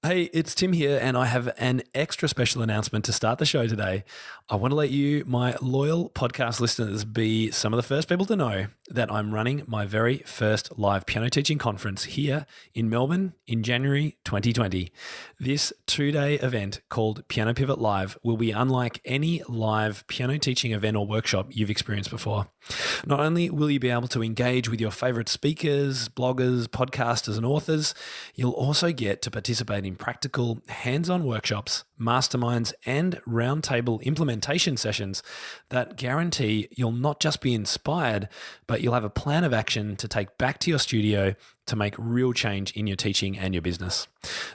Hey, it's Tim here, and I have an extra special announcement to start the show today. I want to let you, my loyal podcast listeners, be some of the first people to know that I'm running my very first live piano teaching conference here in Melbourne in January 2020. This 2-day event called Piano Pivot Live will be unlike any live piano teaching event or workshop you've experienced before. Not only will you be able to engage with your favorite speakers, bloggers, podcasters, and authors, you'll also get to participate in practical, hands-on workshops, masterminds, and roundtable implementation sessions that guarantee you'll not just be inspired, but you'll have a plan of action to take back to your studio to make real change in your teaching and your business.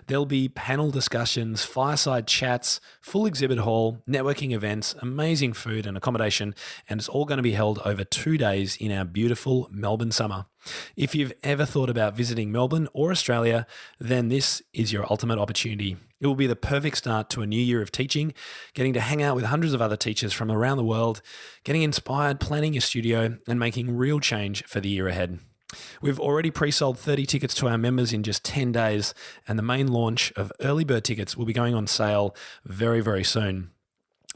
There'll be panel discussions, fireside chats, full exhibit hall, networking events, amazing food and accommodation, and it's all going to be held over 2 days in our beautiful Melbourne summer. If you've ever thought about visiting Melbourne or Australia, then this is your ultimate opportunity. It will be the perfect start to a new year of teaching, getting to hang out with hundreds of other teachers from around the world, getting inspired, planning your studio, and making real change for the year ahead. We've already pre-sold 30 tickets to our members in just 10 days, and the main launch of early bird tickets will be going on sale very, very soon.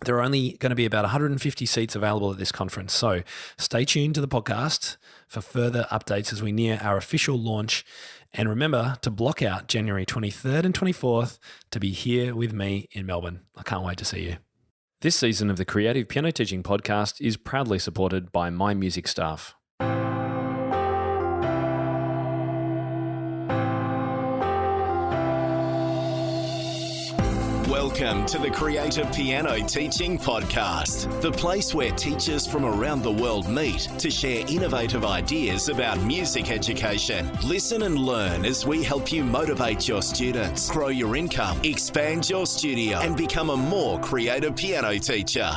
There are only going to be about 150 seats available at this conference, so stay tuned to the podcast for further updates as we near our official launch. And remember to block out January 23rd and 24th to be here with me in Melbourne. I can't wait to see you. This season of the Creative Piano Teaching Podcast is proudly supported by My Music Staff. Welcome to the Creative Piano Teaching Podcast, the place where teachers from around the world meet to share innovative ideas about music education. Listen and learn as we help you motivate your students, grow your income, expand your studio, and become a more creative piano teacher.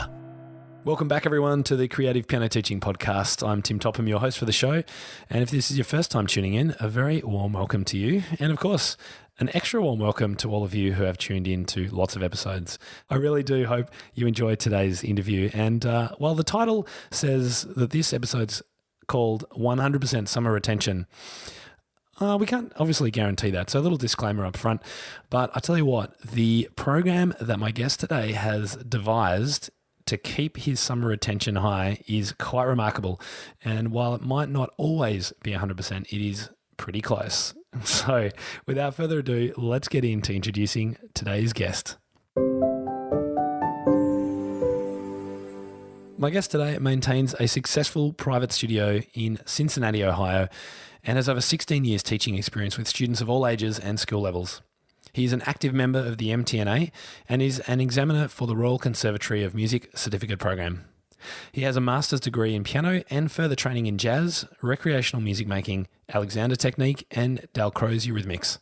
Welcome back, everyone, to the Creative Piano Teaching Podcast. I'm Tim Topham, your host for the show. And if this is your first time tuning in, a very warm welcome to you. And of course, an extra warm welcome to all of you who have tuned in to lots of episodes. I really do hope you enjoyed today's interview. And while the title says that this episode's called 100% Summer Retention, we can't obviously guarantee that. So a little disclaimer up front. But I tell you what, the program that my guest today has devised to keep his summer retention high is quite remarkable. And while it might not always be 100%, it is pretty close. So without further ado, let's get into introducing today's guest. My guest today maintains a successful private studio in Cincinnati, Ohio, and has over 16 years teaching experience with students of all ages and skill levels. He is an active member of the MTNA and is an examiner for the Royal Conservatory of Music Certificate Program. He has a master's degree in piano and further training in jazz, recreational music making, Alexander Technique, and Dalcroze Eurythmics.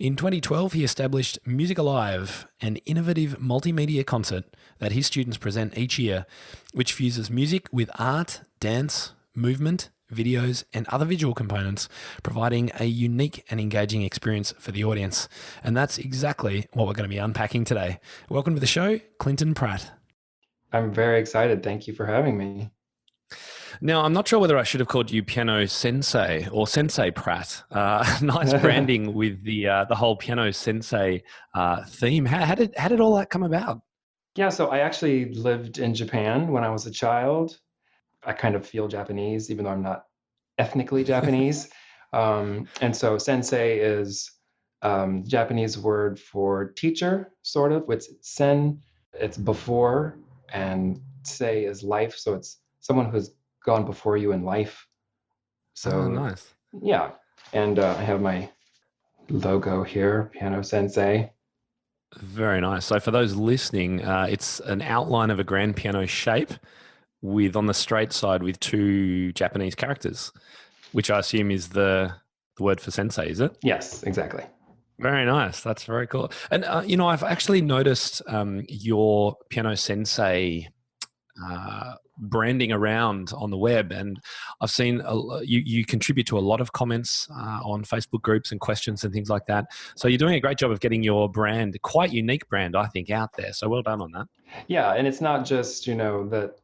In 2012, he established Music Alive, an innovative multimedia concert that his students present each year, which fuses music with art, dance, movement, videos, and other visual components, providing a unique and engaging experience for the audience. And that's exactly what we're going to be unpacking today. Welcome to the show, Clinton Pratt. I'm very excited. Thank you for having me. Now, I'm not sure whether I should have called you Piano Sensei or Sensei Pratt. Nice branding with the whole Piano Sensei theme. How did all that come about? Yeah, so I actually lived in Japan when I was a child. I kind of feel Japanese, even though I'm not ethnically Japanese. And so sensei is Japanese word for teacher, sort of. It's sen, it's before, and sei is life. So it's someone who's gone before you in life. So nice. Yeah. And I have my logo here, Piano Sensei. Very nice. So for those listening, it's an outline of a grand piano shape with on the straight side with two Japanese characters, which I assume is the word for sensei, is it? Yes, exactly. Very nice. That's very cool. And, I've actually noticed your Piano Sensei branding around on the web, and I've seen you contribute to a lot of comments on Facebook groups and questions and things like that. So you're doing a great job of getting your brand, quite unique brand, I think, out there. So well done on that. Yeah, and it's not just, that,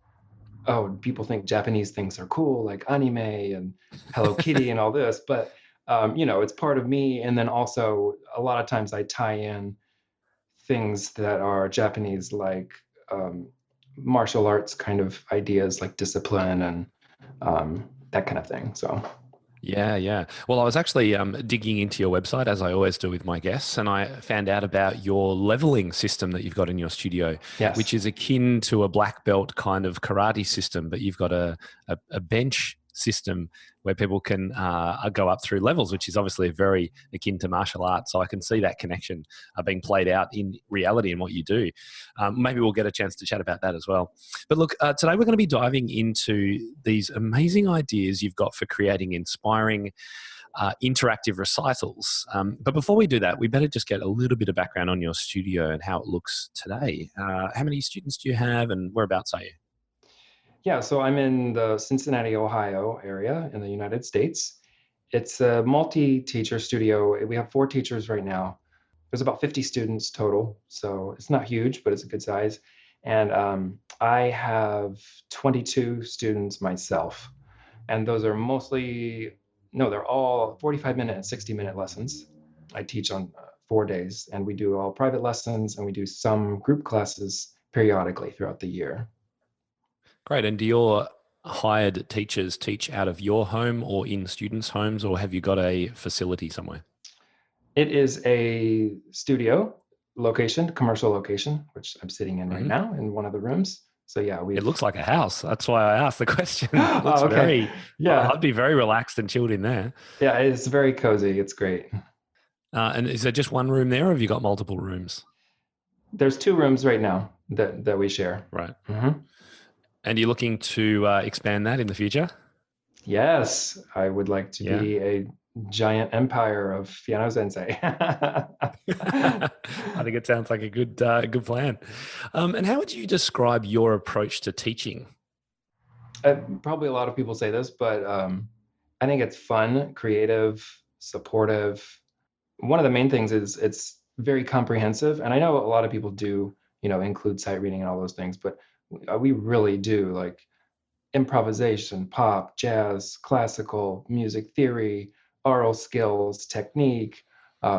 people think Japanese things are cool, like anime and Hello Kitty and all this, but it's part of me. And then also a lot of times I tie in things that are Japanese, like martial arts kind of ideas, like discipline and that kind of thing. So Yeah, yeah. Well, I was actually digging into your website, as I always do with my guests, and I found out about your leveling system that you've got in your studio, which yes. is akin to a black belt kind of karate system, but you've got a bench system where people can go up through levels, which is obviously very akin to martial arts. So I can see that connection being played out in reality in what you do. Maybe we'll get a chance to chat about that as well. But look, today we're going to be diving into these amazing ideas you've got for creating inspiring, interactive recitals. But before we do that, we better just get a little bit of background on your studio and how it looks today. How many students do you have and whereabouts are you? Yeah, so I'm in the Cincinnati, Ohio area in the United States. It's a multi-teacher studio. We have 4 teachers right now. There's about 50 students total, so it's not huge, but it's a good size. And I have 22 students myself, and those are mostly, no, they're all 45-minute and 60-minute lessons. I teach on 4 days, and we do all private lessons, and we do some group classes periodically throughout the year. Great. And do your hired teachers teach out of your home or in students' homes, or have you got a facility somewhere? It is a studio location, commercial location, which I'm sitting in right Hmm. now in one of the rooms. So yeah, It we've. looks like a house. That's why I asked the question. It looks Oh, okay. very, Yeah, I'd be very relaxed and chilled in there. yeah, it's very cozy. It's great. And is there just one room there, or have you got multiple rooms? There's 2 rooms right now that we share. Right. Hmm. And you're looking to expand that in the future? Yes, I would like to Yeah. be a giant empire of piano sensei. I think it sounds like a good plan. And how would you describe your approach to teaching? Probably a lot of people say this, but I think it's fun, creative, supportive. One of the main things is it's very comprehensive. And I know a lot of people do, include sight reading and all those things, but we really do like improvisation, pop, jazz, classical, music theory, oral skills, technique,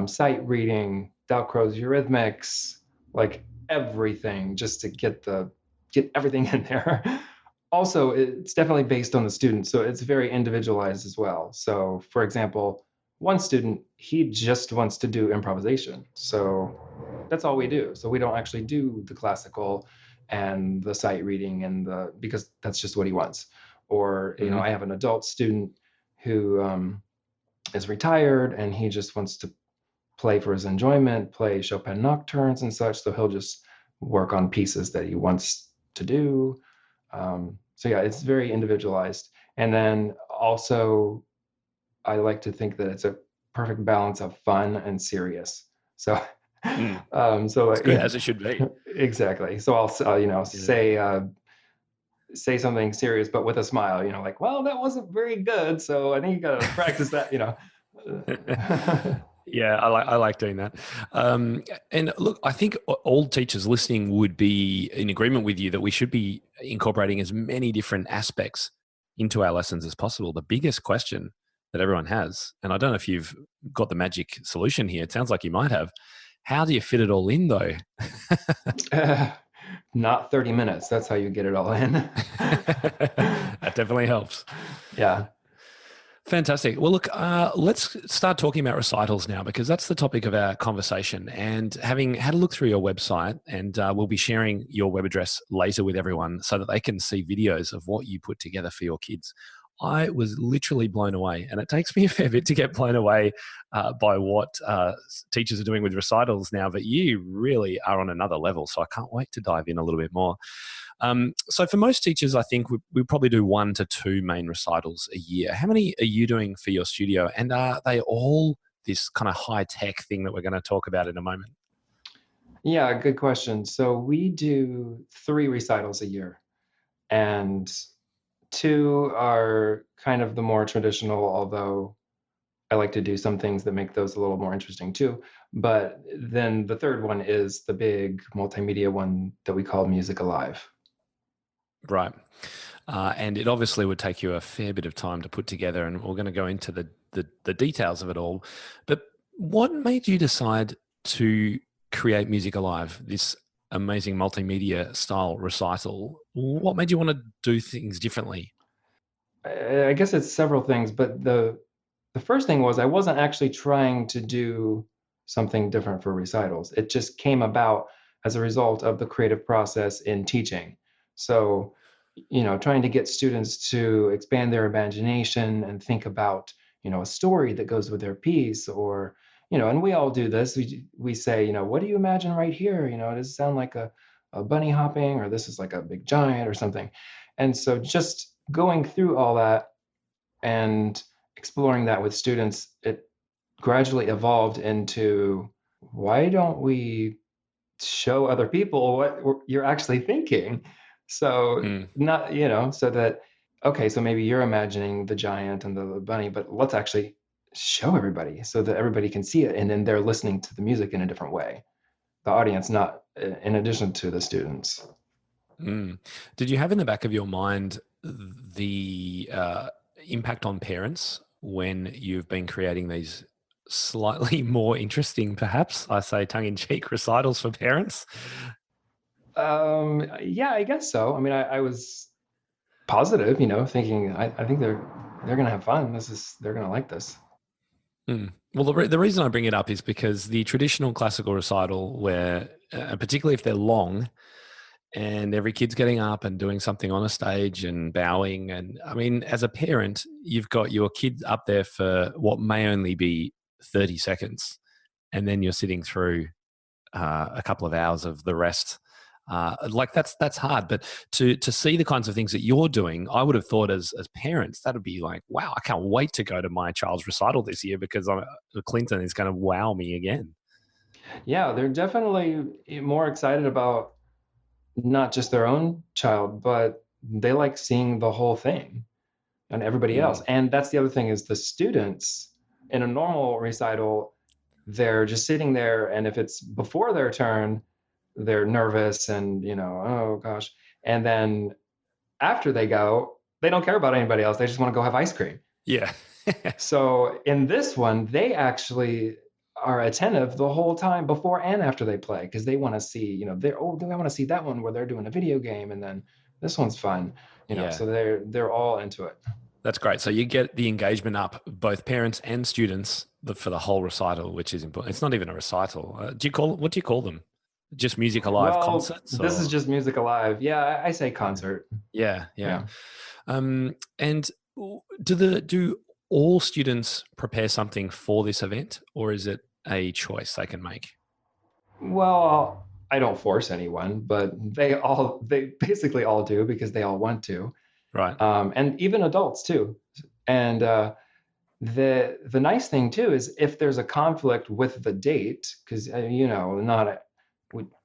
sight reading, Dalcroze eurythmics, like everything just to get everything in there. Also, it's definitely based on the student, so it's very individualized as well. So, for example, one student, he just wants to do improvisation. So that's all we do. So we don't actually do the classical and the sight reading because that's just what he wants. Or, Hmm. I have an adult student who is retired and he just wants to play for his enjoyment, play Chopin nocturnes and such. So he'll just work on pieces that he wants to do. So yeah, it's very individualized. And then also, I like to think that it's a perfect balance of fun and serious. So, Mm. so It's good, as it should be. exactly. So I'll Yeah. say something serious, but with a smile. Like, well, that wasn't very good, so I think you got to practice that. Yeah, I like doing that. And look, I think all teachers listening would be in agreement with you that we should be incorporating as many different aspects into our lessons as possible. The biggest question that everyone has, and I don't know if you've got the magic solution here. It sounds like you might have. How do you fit it all in, though? Not 30 minutes. That's how you get it all in. That definitely helps. Yeah. Fantastic. Well, look, let's start talking about recitals now because that's the topic of our conversation. And having had a look through your website, and we'll be sharing your web address later with everyone so that they can see videos of what you put together for your kids. I was literally blown away, and it takes me a fair bit to get blown away by what teachers are doing with recitals now, but you really are on another level. So I can't wait to dive in a little bit more. So for most teachers, I think we probably do 1 to 2 main recitals a year. How many are you doing for your studio? And are they all this kind of high tech thing that we're going to talk about in a moment? Yeah, good question. So we do 3 recitals a year, and 2 are kind of the more traditional, although I like to do some things that make those a little more interesting too. But then the third one is the big multimedia one that we call Music Alive. Right. And it obviously would take you a fair bit of time to put together, and we're going to go into the the details of it all. But what made you decide to create Music Alive, this amazing multimedia style recital? What made you want to do things differently? I guess it's several things, but the first thing was I wasn't actually trying to do something different for recitals. It just came about as a result of the creative process in teaching. So, trying to get students to expand their imagination and think about, a story that goes with their piece, or, and we all do this. We say, what do you imagine right here? Does it sound like a bunny hopping, or this is like a big giant or something? And so just going through all that and exploring that with students, it gradually evolved into, why don't we show other people what you're actually thinking? So Mm. not, so that, okay, so maybe you're imagining the giant and the bunny, but let's actually show everybody so that everybody can see it. And then they're listening to the music in a different way. The audience, not in addition to the students. Mm. Did you have in the back of your mind the impact on parents when you've been creating these slightly more interesting, perhaps, I say tongue-in-cheek recitals for parents? Yeah, I guess so. I mean, I was positive, thinking I think they're gonna have fun. They're gonna like this. Mm. Well, the reason I bring it up is because the traditional classical recital, where particularly if they're long, and every kid's getting up and doing something on a stage and bowing. And I mean, as a parent, you've got your kid up there for what may only be 30 seconds. And then you're sitting through a couple of hours of the rest. Like that's hard. But to see the kinds of things that you're doing, I would have thought as parents, that would be like, wow, I can't wait to go to my child's recital this year because Clinton is going to wow me again. Yeah, they're definitely more excited about not just their own child, but they like seeing the whole thing and everybody else. Mm. And that's the other thing, is the students in a normal recital, they're just sitting there, and if it's before their turn, they're nervous and, oh gosh. And then after they go, they don't care about anybody else. They just want to go have ice cream. Yeah. So in this one, they actually are attentive the whole time before and after they play, because they want to see, they're, oh, I want to see that one where they're doing a video game, and then this one's fun, Yeah. so they're all into it. That's great. So you get the engagement up, both parents and students, for the whole recital, which is important. It's not even a recital. What do you call them? Just Music Alive Well, concerts? this is Or just Music Alive. Yeah, I say concert. yeah. Yeah. And do all students prepare something for this event, or is it a choice they can make? Well, I don't force anyone, but they basically all do, because they all want to, Right. and even adults too. And the nice thing too is, if there's a conflict with the date, because not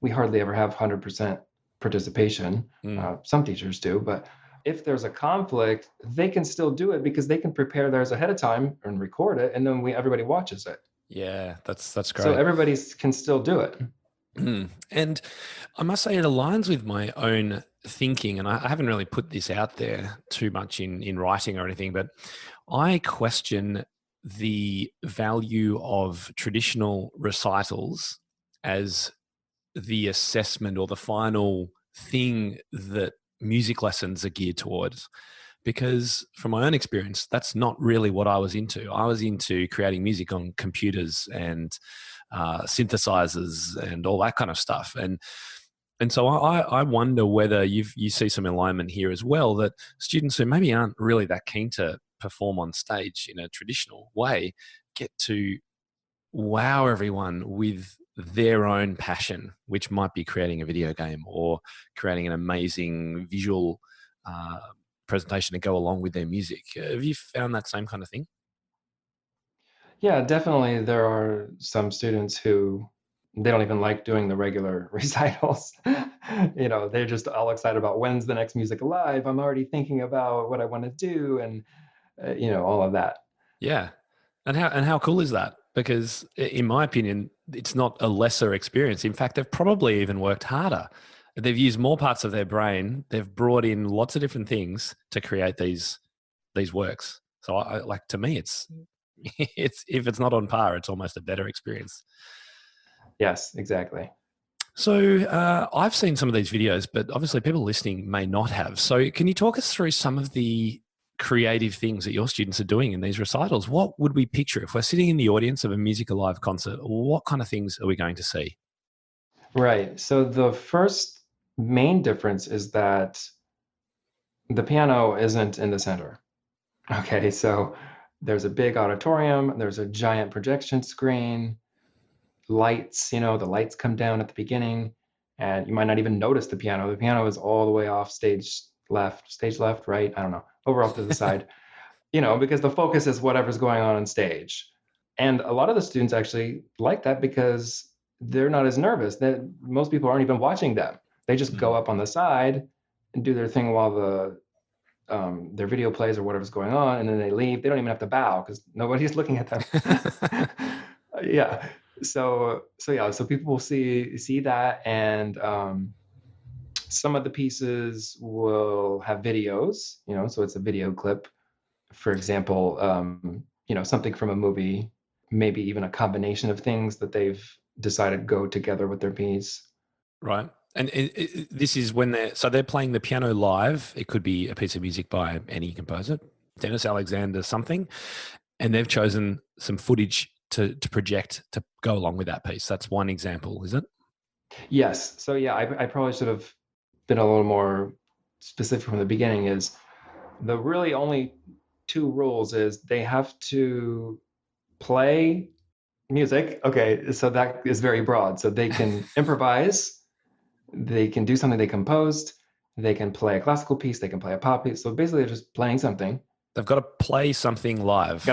we hardly ever have 100% participation. Mm. Some teachers do, but if there's a conflict, they can still do it, because they can prepare theirs ahead of time and record it, and then everybody watches it. Yeah, that's So great. everybody can still do it. And I must say it aligns with my own thinking, and I haven't really put this out there too much in writing or anything, but I question the value of traditional recitals as the assessment or the final thing that music lessons are geared towards. Because from my own experience, that's not really what I was into. I was into creating music on computers and synthesizers and all that kind of stuff. And so I wonder whether you see some alignment here as well, that students who maybe aren't really that keen to perform on stage in a traditional way get to wow everyone with their own passion, which might be creating a video game or creating an amazing visual presentation to go along with their music. Have you found that same kind of thing? Yeah, definitely. There are some students who, they don't even like doing the regular recitals. They're just all excited about, when's the next Music Alive. I'm already thinking about what I want to do, and all of that. Yeah. And how cool is that? Because in my opinion, it's not a lesser experience. In fact, they've probably even worked harder. They've used more parts of their brain. They've brought in lots of different things to create these works. So to me, it's if it's not on par, it's almost a better experience. Yes, exactly. So I've seen some of these videos, but obviously people listening may not have. So can you talk us through some of the creative things that your students are doing in these recitals? What would we picture if we're sitting in the audience of a Music Alive concert? What kind of things are we going to see? Right. So the first main difference is that the piano isn't in the center. Okay, so there's a big auditorium, there's a giant projection screen, lights, the lights come down at the beginning, and you might not even notice the piano. The piano is all the way off stage left, right, I don't know, over off to the side, because the focus is whatever's going on stage. And a lot of the students actually like that because they're not as nervous. That most people aren't even watching them. They just go up on the side and do their thing while their video plays or whatever's going on, and then they leave. They don't even have to bow because nobody's looking at them. Yeah. So people will see that, and some of the pieces will have videos. So it's a video clip. For example, something from a movie, maybe even a combination of things that they've decided go together with their piece. Right. And this is when they're playing the piano live. It could be a piece of music by any composer, Dennis Alexander, something, and they've chosen some footage to project to go along with that piece. That's one example, is it? Yes. So yeah, I probably should have been a little more specific from the beginning. Is the really only two rules is they have to play music. Okay, so that is very broad. So they can improvise. They can do something they composed. They can play a classical piece. They can play a pop piece. So basically, they're just playing something. They've got to play something live.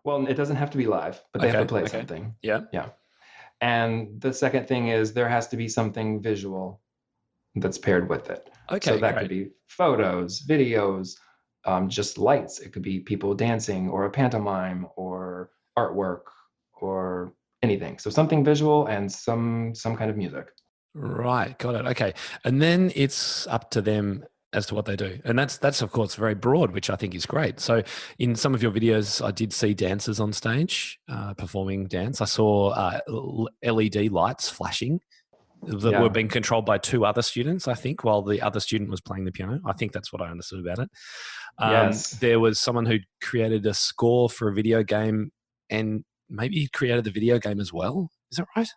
Well, it doesn't have to be live, but they have to play something. Yeah. Yeah. And the second thing is there has to be something visual that's paired with it. Okay. So that could be photos, videos, just lights. It could be people dancing or a pantomime or artwork or anything. So something visual and some kind of music. Right. Got it. Okay. And then it's up to them as to what they do. And that's of course very broad, which I think is great. So in some of your videos, I did see dancers on stage performing dance. I saw LED lights flashing that were being controlled by two other students, I think, while the other student was playing the piano. I think that's what I understood about it. Yes. There was someone who created a score for a video game and maybe he created the video game as well. Is that right?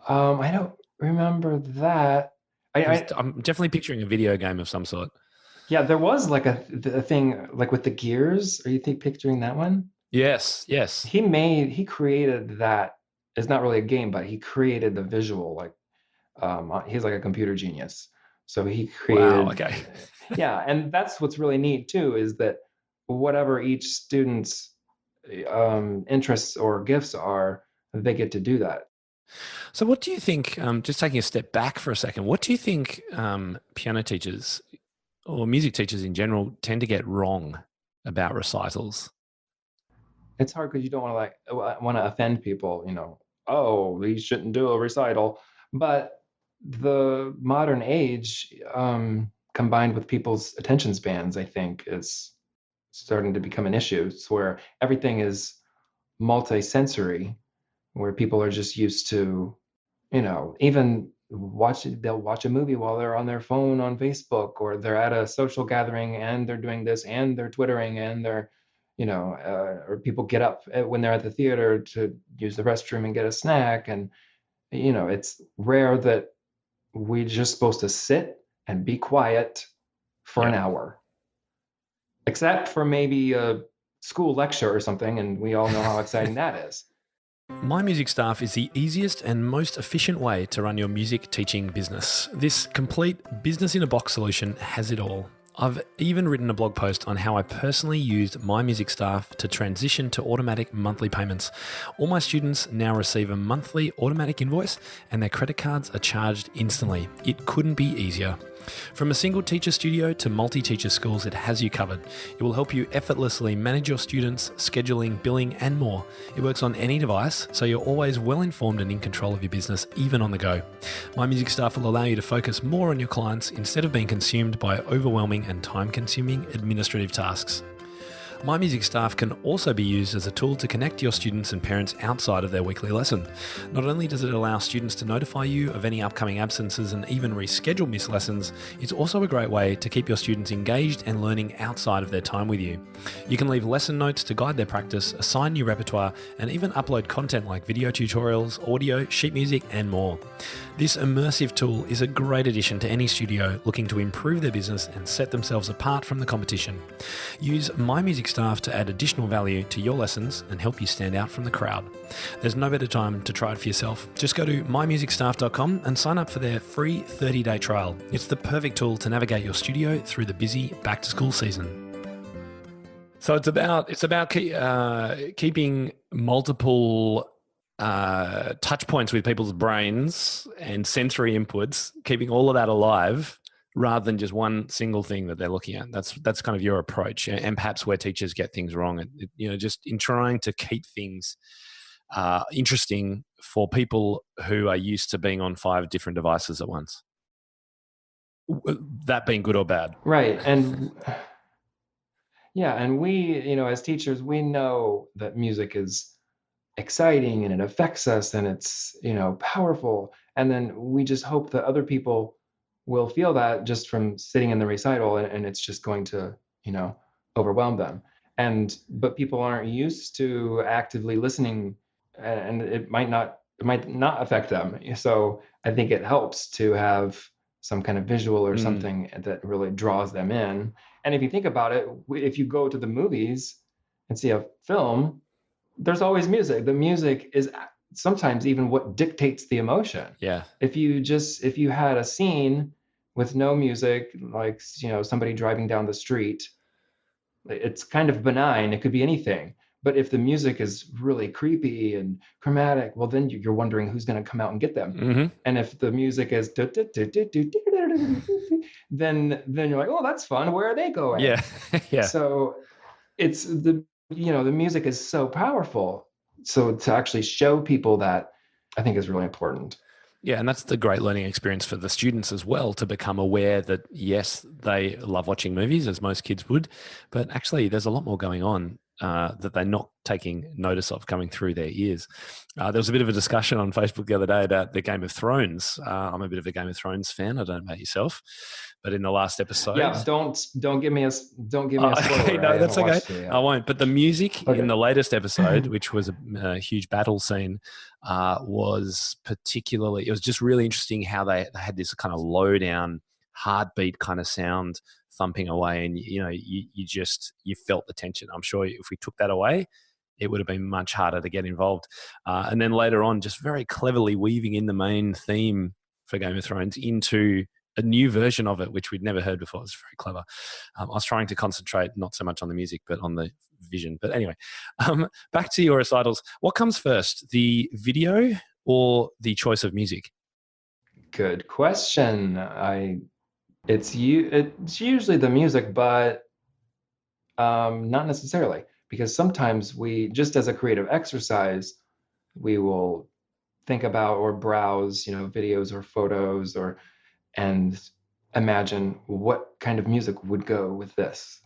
I don't remember that. I'm definitely picturing a video game of some sort. Yeah, there was like a thing like with the gears. Are you picturing that one? Yes. He created that. It's not really a game, but he created the visual. Like, he's like a computer genius. So he created. Wow. Okay. Yeah, and that's what's really neat too, is that whatever each student's interests or gifts are, they get to do that. So what do you think, just taking a step back for a second, what do you think piano teachers or music teachers in general tend to get wrong about recitals? It's hard because you don't want to offend people, oh, we shouldn't do a recital. But the modern age, combined with people's attention spans, I think is starting to become an issue. It's where everything is multi-sensory, where people are just used to, even they'll watch a movie while they're on their phone on Facebook, or they're at a social gathering and they're doing this and they're twittering and they're, or people get up when they're at the theater to use the restroom and get a snack. And, it's rare that we're just supposed to sit and be quiet for an hour, except for maybe a school lecture or something. And we all know how exciting that is. My Music Staff is the easiest and most efficient way to run your music teaching business. This complete business-in-a-box solution has it all. I've even written a blog post on how I personally used My Music Staff to transition to automatic monthly payments. All my students now receive a monthly automatic invoice and their credit cards are charged instantly. It couldn't be easier. From a single teacher studio to multi-teacher schools, it has you covered. It will help you effortlessly manage your students, scheduling, billing, and more. It works on any device, so you're always well informed and in control of your business, even on the go. My Music Staff will allow you to focus more on your clients instead of being consumed by overwhelming and time-consuming administrative tasks. My Music Staff can also be used as a tool to connect your students and parents outside of their weekly lesson. Not only does it allow students to notify you of any upcoming absences and even reschedule missed lessons, it's also a great way to keep your students engaged and learning outside of their time with you. You can leave lesson notes to guide their practice, assign new repertoire, and even upload content like video tutorials, audio, sheet music, and more. This immersive tool is a great addition to any studio looking to improve their business and set themselves apart from the competition. Use My Music Staff to add additional value to your lessons and help you stand out from the crowd. There's no better time to try it for yourself. Just go to mymusicstaff.com and sign up for their free 30-day trial. It's the perfect tool to navigate your studio through the busy back-to-school season. So it's about keeping multiple touch points with people's brains and sensory inputs, keeping all of that alive, rather than just one single thing that they're looking at. That's kind of your approach, and perhaps where teachers get things wrong. And just in trying to keep things interesting for people who are used to being on 5 different devices at once. That being good or bad, right? And yeah, and we, as teachers, we know that music is exciting and it affects us and it's powerful, and then we just hope that other people will feel that just from sitting in the recital, and it's just going to overwhelm them. But people aren't used to actively listening, and it might not affect them. So I think it helps to have some kind of visual or something that really draws them in. And if you think about it, if you go to the movies and see a film, there's always music. The music is sometimes even what dictates the emotion. Yeah. If you had a scene with no music, like somebody driving down the street, it's kind of benign. It could be anything. But if the music is really creepy and chromatic, well, then you're wondering who's going to come out and get them. Mm-hmm. And if the music is then you're like, oh, that's fun. Where are they going? Yeah. Yeah. So it's the music is so powerful. So to actually show people that, I think, is really important. Yeah, and that's the great learning experience for the students as well, to become aware that, yes, they love watching movies, as most kids would, but actually there's a lot more going on that they're not taking notice of coming through their ears. There was a bit of a discussion on Facebook the other day about the Game of Thrones. I'm a bit of a Game of Thrones fan. I don't know about yourself, but in the last episode, don't give me a spoiler. Okay, no, that's okay. I won't. But the music in the latest episode, which was a huge battle scene, was particularly. It was just really interesting how they had this kind of low down, heartbeat kind of sound thumping away, and you felt the tension. I'm sure if we took that away, it would have been much harder to get involved. And then later on, just very cleverly weaving in the main theme for Game of Thrones into a new version of it, which we'd never heard before. It was very clever. I was trying to concentrate not so much on the music, but on the vision. But anyway, back to your recitals. What comes first, the video or the choice of music? Good question. It's usually the music, but not necessarily, because sometimes we, just as a creative exercise, we will think about or browse, videos or photos, and imagine what kind of music would go with this.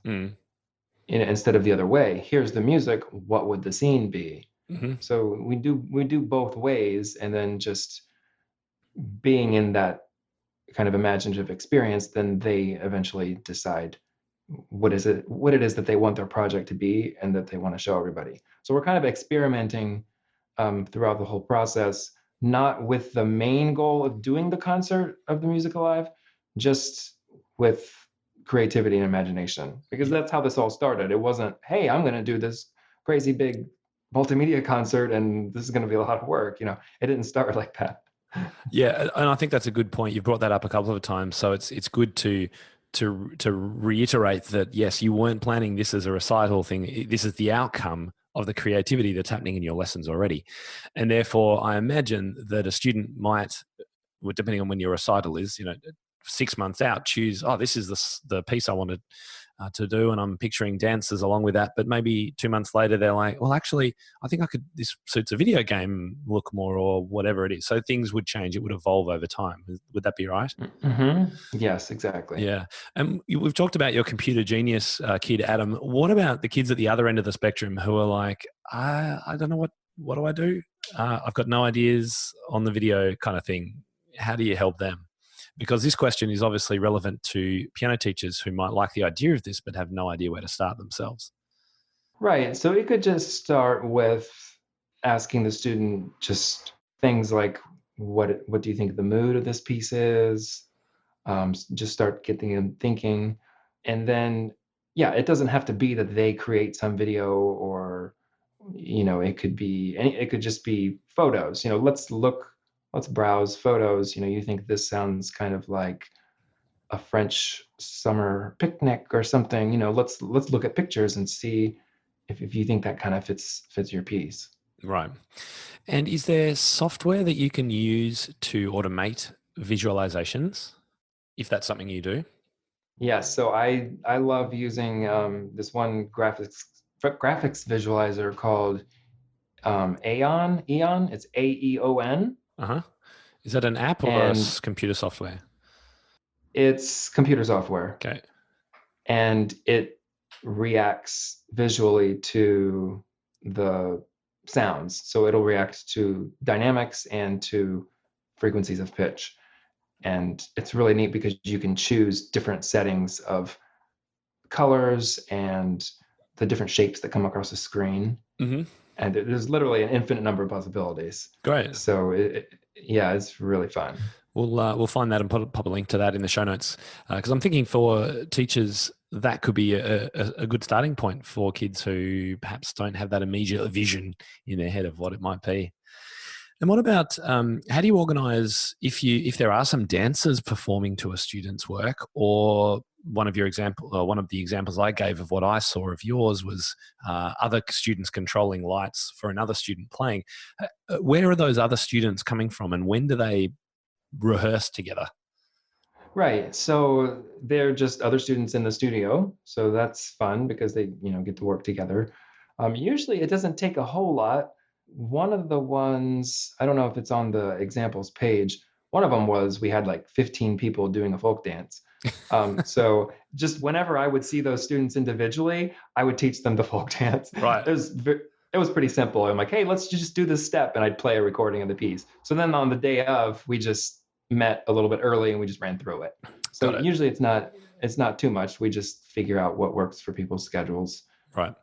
Instead of the other way. Here's the music. What would the scene be? Mm-hmm. So we do both ways, and then just being in that kind of imaginative experience, then they eventually decide what it is that they want their project to be and that they want to show everybody. So we're kind of experimenting throughout the whole process, not with the main goal of doing the concert of the music alive, just with creativity and imagination, because that's how this all started. It wasn't, hey, I'm going to do this crazy big multimedia concert and this is going to be a lot of work. It didn't start like that. Yeah, and I think that's a good point. You've brought that up a couple of times, so it's good to reiterate that, yes, you weren't planning this as a recital thing. This is the outcome of the creativity that's happening in your lessons already. And therefore, I imagine that a student might, depending on when your recital is, 6 months out, choose, this is the piece I want to to do, and I'm picturing dancers along with that. But maybe 2 months later, they're like, well, actually, I think this suits a video game look more, or whatever it is. So things would change. It would evolve over time. Would that be right? Yes, exactly. Yeah. And we've talked about your computer genius kid, Adam. What about the kids at the other end of the spectrum who are like, I don't know what do I do? I've got no ideas on the video kind of thing. How do you help them? Because this question is obviously relevant to piano teachers who might like the idea of this but have no idea where to start themselves. Right. So you could just start with asking the student just things like, what do you think the mood of this piece is? Just start getting them thinking. And then, yeah, it doesn't have to be that they create some video, or, it could just be photos. Let's browse photos. You think this sounds kind of like a French summer picnic or something. Let's look at pictures and see if you think that kind of fits your piece. Right. And is there software that you can use to automate visualizations, if that's something you do? Yes, so I love using this one graphics visualizer called Aeon. Eon. It's AEON, Uh-huh. Is that an app or and computer software? it's computer software, Okay. and it reacts visually to the sounds. So it'll react to dynamics and to frequencies of pitch. And it's really neat because you can choose different settings of colors and the different shapes that come across the screen. Mm-hmm. And there's literally an infinite number of possibilities. Great. So it's really fun. We'll find that and pop a link to that in the show notes, because I'm thinking for teachers that could be a good starting point for kids who perhaps don't have that immediate vision in their head of what it might be. And what about how do you organise if there are some dancers performing to a student's work, or one of the examples I gave of what I saw of yours was other students controlling lights for another student playing. Where are those other students coming from, and when do they rehearse together? Right. So they're just other students in the studio. So that's fun because they, get to work together. Usually it doesn't take a whole lot. One of the ones, I don't know if it's on the examples page, one of them was we had like 15 people doing a folk dance. So just whenever I would see those students individually, I would teach them the folk dance. Right. It was pretty simple. I'm like, hey, let's just do this step. And I'd play a recording of the piece. So then on the day of, we just met a little bit early and we just ran through it. So usually it's not too much. We just figure out what works for people's schedules. Right.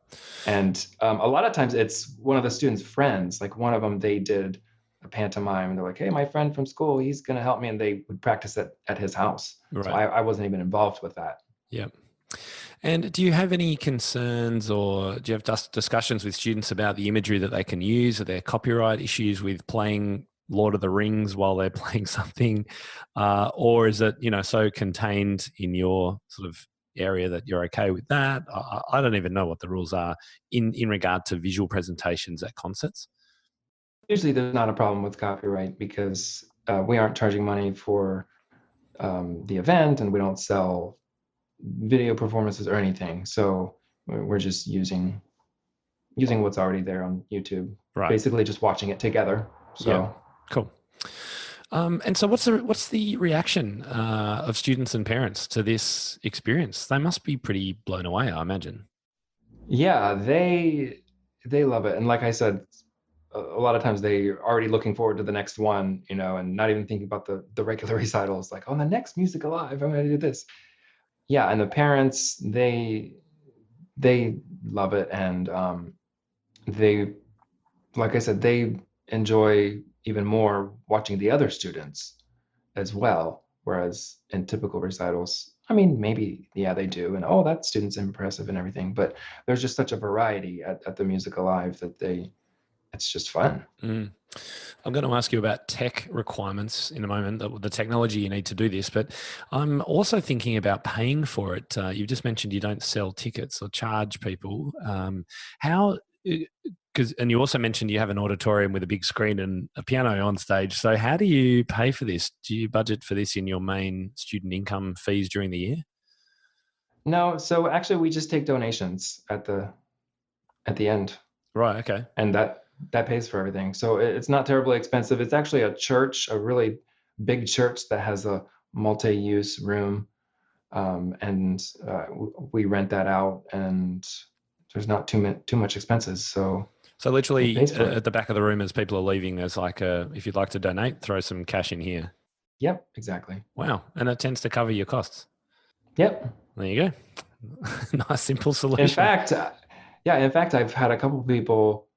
And a lot of times it's one of the students' friends. Like one of them, they did a pantomime and they're like, hey, my friend from school, he's going to help me. And they would practice it at his house. Right. So I wasn't even involved with that. Yeah. And do you have any concerns, or do you have discussions with students about the imagery that they can use? Are there copyright issues with playing Lord of the Rings while they're playing something? Or is it, so contained in your sort of area that you're okay with that? I don't even know what the rules are in regard to visual presentations at concerts. Usually there's not a problem with copyright because we aren't charging money for the event, and we don't sell video performances or anything. So we're just using what's already there on YouTube. Right. Basically just watching it together. So yeah. Cool. And so what's the reaction of students and parents to this experience? They must be pretty blown away, I imagine. Yeah, they love it. And like I said, a lot of times they're already looking forward to the next one, and not even thinking about the regular recitals. Like, on the next Music Alive, I'm going to do this. Yeah, and the parents, they love it. And they, like I said, they enjoy even more watching the other students as well. Whereas in typical recitals, I mean, maybe, yeah, they do. And, oh, that student's impressive and everything. But there's just such a variety at the Music Alive that it's just fun. Mm. I'm going to ask you about tech requirements in a moment, the technology you need to do this, but I'm also thinking about paying for it. You've just mentioned you don't sell tickets or charge people. And you also mentioned you have an auditorium with a big screen and a piano on stage. So how do you pay for this? Do you budget for this in your main student income fees during the year? No, so actually we just take donations at the end, Right. Okay. and that pays for everything. So it's not terribly expensive. It's actually a church, a really big church that has a multi-use room, and we rent that out, and there's not too much expenses, so So it literally pays for at it. the back of the room as people are leaving, there's like if you'd like to donate, throw some cash in here. Yep, exactly. Wow. And that tends to cover your costs. Yep. There you go. Nice, simple In solution. fact, I've had a couple people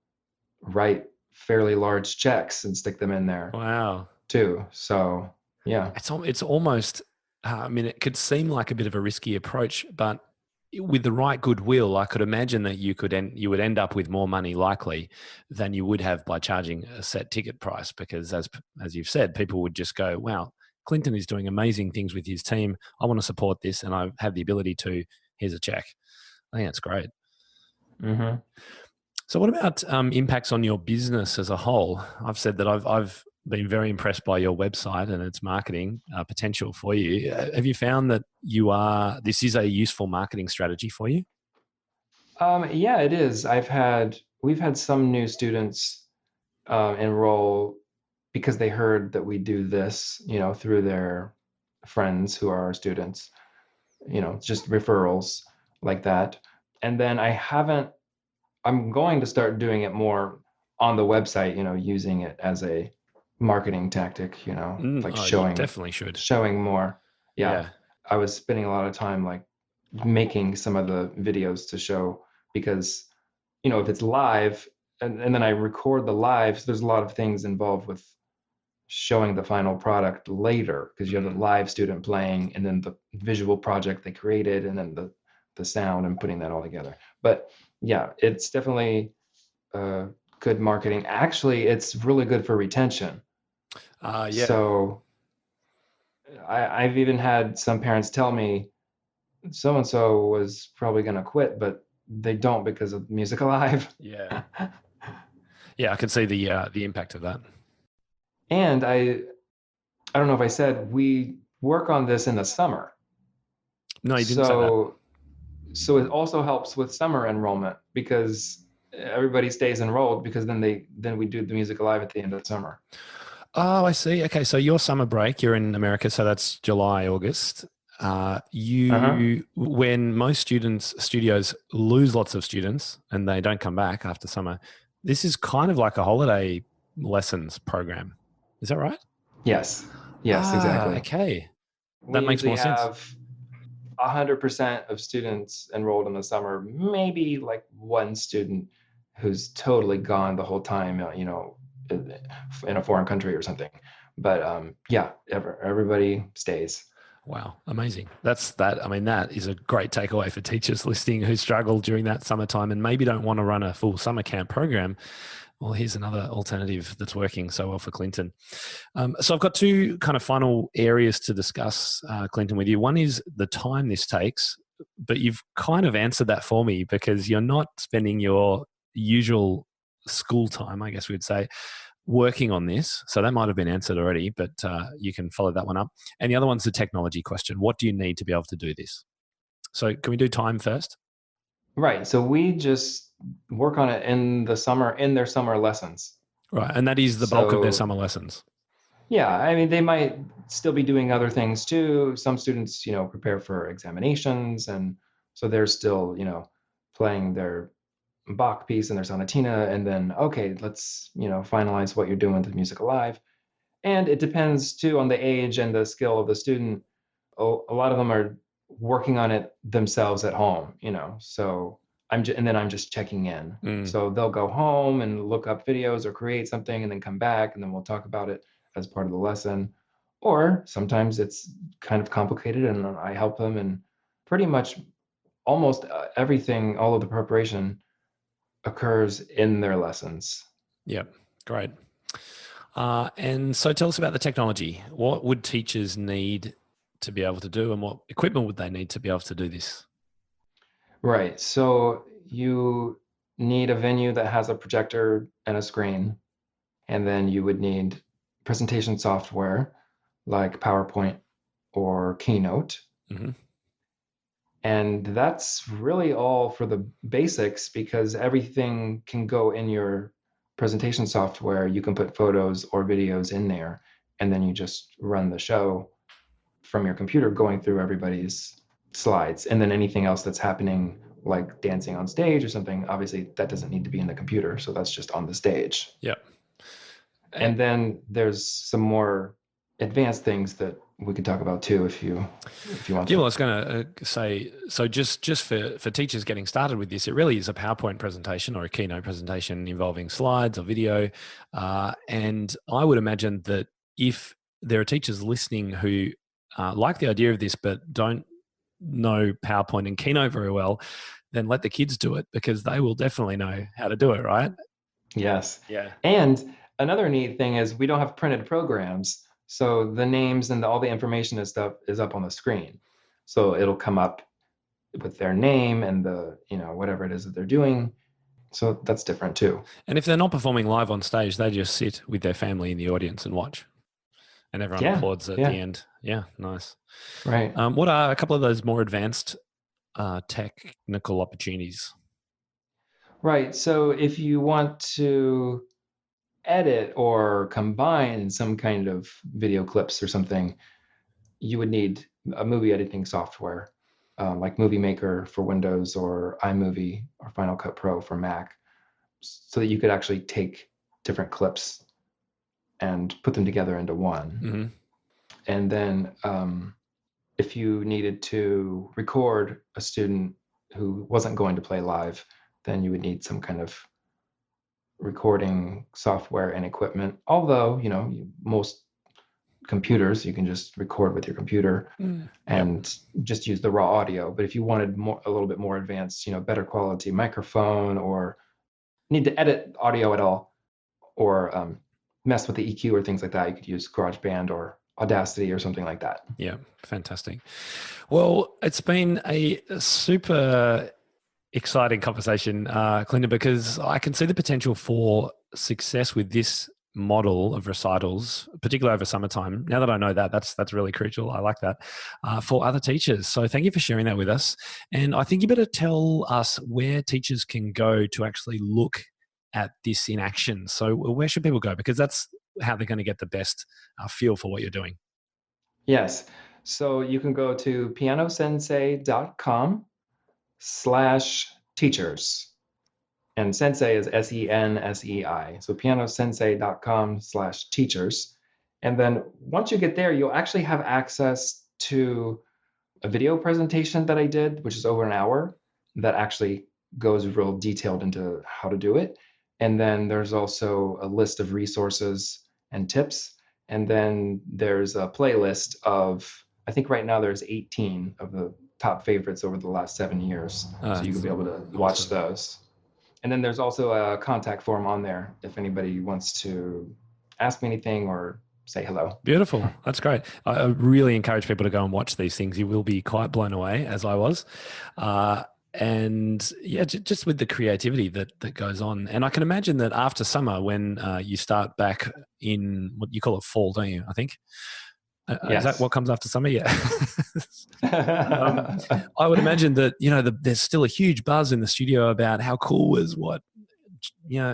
write fairly large checks and stick them in there Wow. too. So yeah. It's almost, I mean, it could seem like a bit of a risky approach, but with the right goodwill, I could imagine that you would end up with more money likely than you would have by charging a set ticket price, because as you've said, people would just go, "Wow, Clinton is doing amazing things with his team. I want to support this, and I have the ability to. Here's a check." I think that's great. Mm-hmm. So, what about impacts on your business as a whole? I've said that I've been very impressed by your website and its marketing potential for you. Have you found that this is a useful marketing strategy for you? Yeah, it is. We've had some new students enroll because they heard that we do this, through their friends who are our students, just referrals like that. And then I'm going to start doing it more on the website, using it as a marketing tactic, like Oh, you definitely should. showing more. Yeah. Yeah. I was spending a lot of time like making some of the videos to show, because, if it's live and then I record the live, so there's a lot of things involved with showing the final product later, because you have the live student playing and then the visual project they created and then the sound and putting that all together. But yeah, it's definitely good marketing. Actually, it's really good for retention. Yeah. So I've even had some parents tell me so and so was probably going to quit, but they don't because of Music Alive. Yeah. Yeah. I can see the impact of that. And I don't know if I said we work on this in the summer. No, you didn't say that. So it also helps with summer enrollment, because everybody stays enrolled, because then we do the Music Alive at the end of the summer. Oh, I see. Okay, so your summer break, you're in America, so that's July, August. Uh-huh. When most studios lose lots of students and they don't come back after summer, this is kind of like a holiday lessons program. Is that right? Yes. Yes, exactly. Okay. We That makes usually more sense. have 100% of students enrolled in the summer, maybe like one student who's totally gone the whole time, in a foreign country or something. But yeah, everybody stays. Wow, amazing. I mean, that is a great takeaway for teachers listening who struggle during that summertime and maybe don't want to run a full summer camp program. Well, here's another alternative that's working so well for Clinton. So I've got two kind of final areas to discuss, Clinton, with you. One is the time this takes, but you've kind of answered that for me, because you're not spending your usual school time, I guess we'd say, working on this. So that might have been answered already, but you can follow that one up. And the other one's the technology question. What do you need to be able to do this? So can we do time first? Right. So we just work on it in the summer, in their summer lessons. Right. And that is the bulk of their So summer lessons. yeah, I mean, they might still be doing other things too. Some students, prepare for examinations, and so they're still, playing their Bach piece and their sonatina, and then okay, let's, finalize what you're doing with Music Alive. And it depends too on the age and the skill of the student. A lot of them are working on it themselves at home, so and then I'm just checking in. Mm. So they'll go home and look up videos or create something and then come back, and then we'll talk about it as part of the lesson. Or sometimes it's kind of complicated and I help them, and pretty much almost everything, all of the preparation occurs in their lessons. Yeah, great. And so tell us about the technology. What would teachers need to be able to do, and what equipment would they need to be able to do this? Right. So you need a venue that has a projector and a screen, and then you would need presentation software like PowerPoint or Keynote. Mm-hmm. And that's really all for the basics, because everything can go in your presentation software. You can put photos or videos in there, and then you just run the show from your computer going through everybody's slides. And then anything else that's happening, like dancing on stage or something, obviously that doesn't need to be in the computer. So that's just on the stage. Yep. And then there's some more advanced things that we could talk about too, if you want to. Yeah, well, I was going to say, so just for teachers getting started with this, it really is a PowerPoint presentation or a keynote presentation involving slides or video. And I would imagine that if there are teachers listening who like the idea of this but don't know PowerPoint and keynote very well, then let the kids do it, because they will definitely know how to do it, right? Yes. Yeah. And another neat thing is we don't have printed programs. So the names and all the information and stuff is up on the screen. So it'll come up with their name and the, whatever it is that they're doing. So that's different too. And if they're not performing live on stage, they just sit with their family in the audience and watch. And everyone applauds at the end. Yeah, nice. Right. What are a couple of those more advanced technical opportunities? Right. So if you want to edit or combine some kind of video clips or something, you would need a movie editing software, like Movie Maker for Windows or iMovie or Final Cut Pro for Mac, so that you could actually take different clips and put them together into one. Mm-hmm. And then if you needed to record a student who wasn't going to play live, then you would need some kind of recording software and equipment. Although, most computers, you can just record with your computer and just use the raw audio. But if you wanted a little bit more advanced, better quality microphone, or need to edit audio at all, or mess with the EQ or things like that, you could use GarageBand or Audacity or something like that. Yeah, fantastic. Well, it's been a super exciting conversation, Clinton, because I can see the potential for success with this model of recitals, particularly over summertime. Now that I know that, that's really crucial. I like that for other teachers. So thank you for sharing that with us. And I think you better tell us where teachers can go to actually look at this in action. So where should people go? Because that's how they're going to get the best feel for what you're doing. Yes. So you can go to pianosensei.com/teachers. And sensei is SENSEI. So pianosensei.com/teachers. And then once you get there, you'll actually have access to a video presentation that I did, which is over an hour, that actually goes real detailed into how to do it. And then there's also a list of resources and tips. And then there's a playlist of, I think right now there's 18 of the top favorites over the last 7 years. So you can be able to watch those. And then there's also a contact form on there if anybody wants to ask me anything or say hello. Beautiful. That's great. I really encourage people to go and watch these things. You will be quite blown away, as I was. And yeah, just with the creativity that goes on. And I can imagine that after summer, when you start back in what you call it fall, don't you? I think. Yes. Is that what comes after summer? Yeah. I would imagine that, there's still a huge buzz in the studio about how cool was what,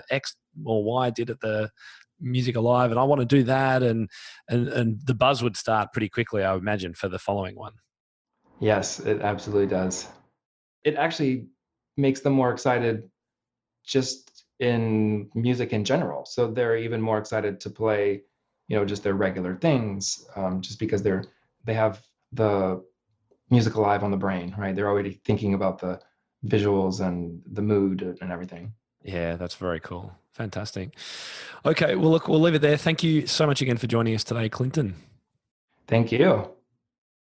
X or Y did at the Music Alive, and I want to do that. And the buzz would start pretty quickly, I would imagine, for the following one. Yes, it absolutely does. It actually makes them more excited just in music in general. So they're even more excited to play, just their regular things, just because they have the Music Alive on the brain, right? They're already thinking about the visuals and the mood and everything. Yeah, that's very cool. Fantastic. Okay, well, look, we'll leave it there. Thank you so much again for joining us today, Clinton. Thank you.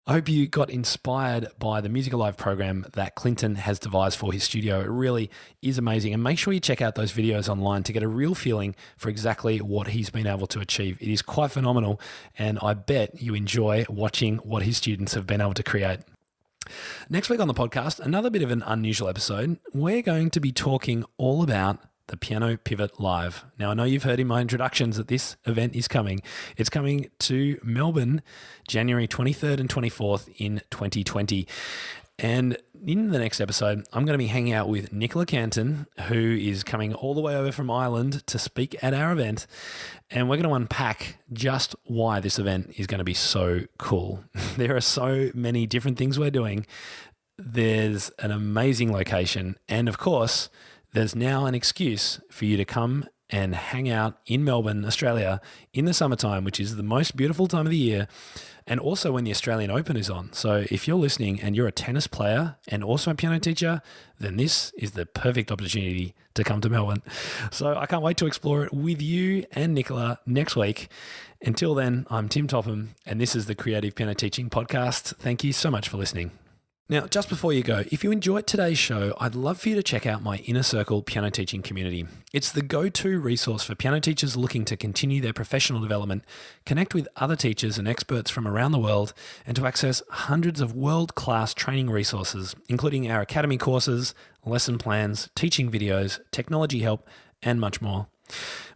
I hope you got inspired by the Music Alive program that Clinton has devised for his studio. It really is amazing. And make sure you check out those videos online to get a real feeling for exactly what he's been able to achieve. It is quite phenomenal. And I bet you enjoy watching what his students have been able to create. Next week on the podcast, another bit of an unusual episode. We're going to be talking all about the Piano Pivot Live. Now, I know you've heard in my introductions that this event is coming. It's coming to Melbourne, January 23rd and 24th in 2020. And in the next episode, I'm going to be hanging out with Nicola Canton, who is coming all the way over from Ireland to speak at our event. And we're going to unpack just why this event is going to be so cool. There are so many different things we're doing. There's an amazing location. And of course, there's now an excuse for you to come and hang out in Melbourne, Australia in the summertime, which is the most beautiful time of the year, and also when the Australian Open is on. So if you're listening and you're a tennis player and also a piano teacher, then this is the perfect opportunity to come to Melbourne. So I can't wait to explore it with you and Nicola next week. Until then, I'm Tim Topham, and this is the Creative Piano Teaching Podcast. Thank you so much for listening. Now, just before you go, if you enjoyed today's show, I'd love for you to check out my Inner Circle piano teaching community. It's the go-to resource for piano teachers looking to continue their professional development, connect with other teachers and experts from around the world, and to access hundreds of world-class training resources, including our academy courses, lesson plans, teaching videos, technology help, and much more.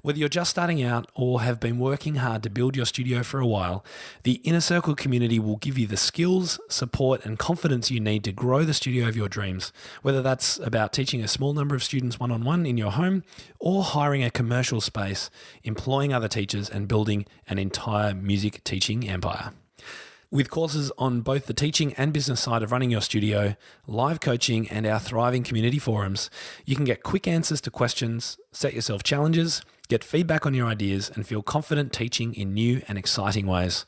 Whether you're just starting out or have been working hard to build your studio for a while, the Inner Circle community will give you the skills, support, and confidence you need to grow the studio of your dreams, whether that's about teaching a small number of students one-on-one in your home or hiring a commercial space, employing other teachers, and building an entire music teaching empire. With courses on both the teaching and business side of running your studio, live coaching, and our thriving community forums, you can get quick answers to questions, set yourself challenges, get feedback on your ideas, and feel confident teaching in new and exciting ways.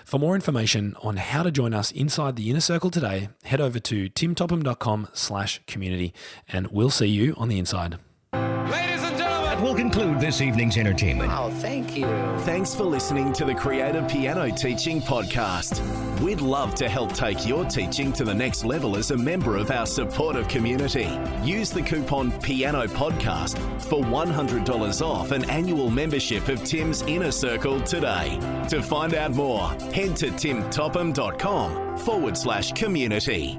For more information on how to join us inside the Inner Circle today, head over to timtopham.com/community, and we'll see you on the inside. That will conclude this evening's entertainment. Oh, thank you. Thanks for listening to the Creative Piano Teaching Podcast. We'd love to help take your teaching to the next level as a member of our supportive community. Use the coupon Piano Podcast for $100 off an annual membership of Tim's Inner Circle today. To find out more, head to timtopham.com/community.